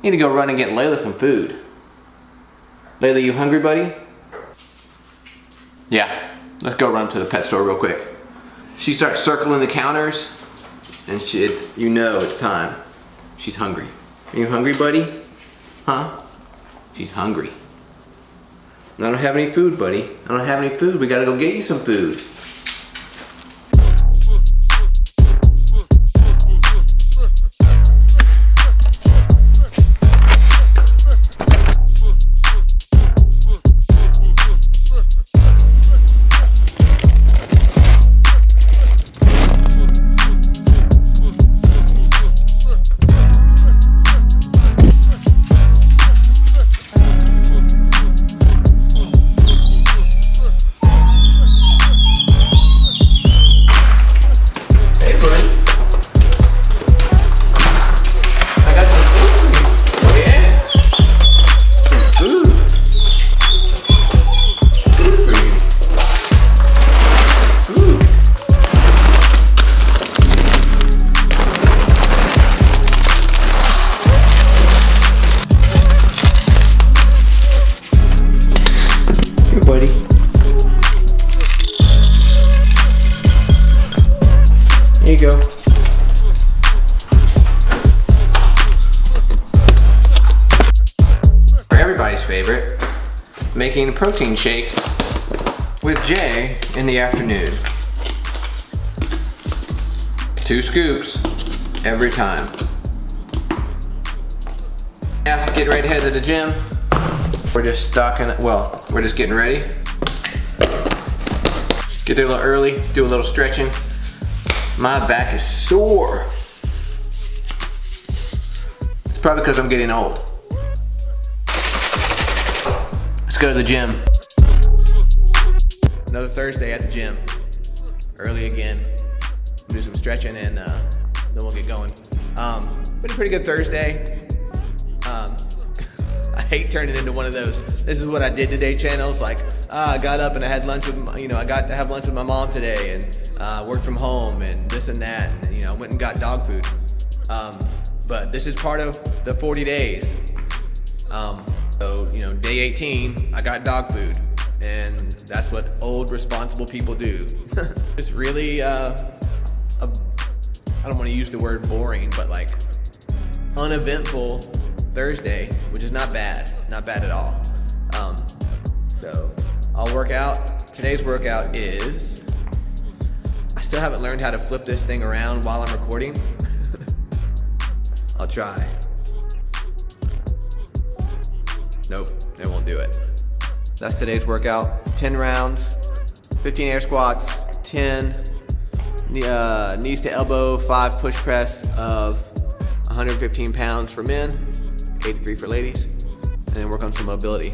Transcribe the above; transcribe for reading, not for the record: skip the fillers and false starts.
Need to go run and get Layla some food. Layla, you hungry, buddy? Yeah, let's go run to the pet store real quick. She starts circling the counters, and you know it's time. She's hungry. Are you hungry, buddy? Huh? She's hungry. I don't have any food, buddy. I don't have any food. We gotta go get you some food. Buddy. There you go. For everybody's favorite, making a protein shake with Jay in the afternoon. 2 scoops every time. Yeah, getting ready to head to the gym. We're just we're just getting ready. Get there a little early, do a little stretching. My back is sore. It's probably because I'm getting old. Let's go to the gym. Another Thursday at the gym. Early again. Do some stretching and then we'll get going. Been a pretty good Thursday. I hate turning into one of those "this is what I did today" channels. Like, I got up and I had lunch with, I got to have lunch with my mom today, and worked from home and this and that, and I went and got dog food. But this is part of the 40 days. So day 18, I got dog food, and that's what old responsible people do. It's really, I don't want to use the word boring, but like uneventful Thursday, which is not bad at all. So I'll work out. Today's workout is, I still haven't learned how to flip this thing around while I'm recording. I'll try. Nope, it won't do it. That's today's workout. 10 rounds, 15 air squats, 10 knees to elbow, 5 push press of 115 pounds for men, 83 for ladies, and then work on some mobility.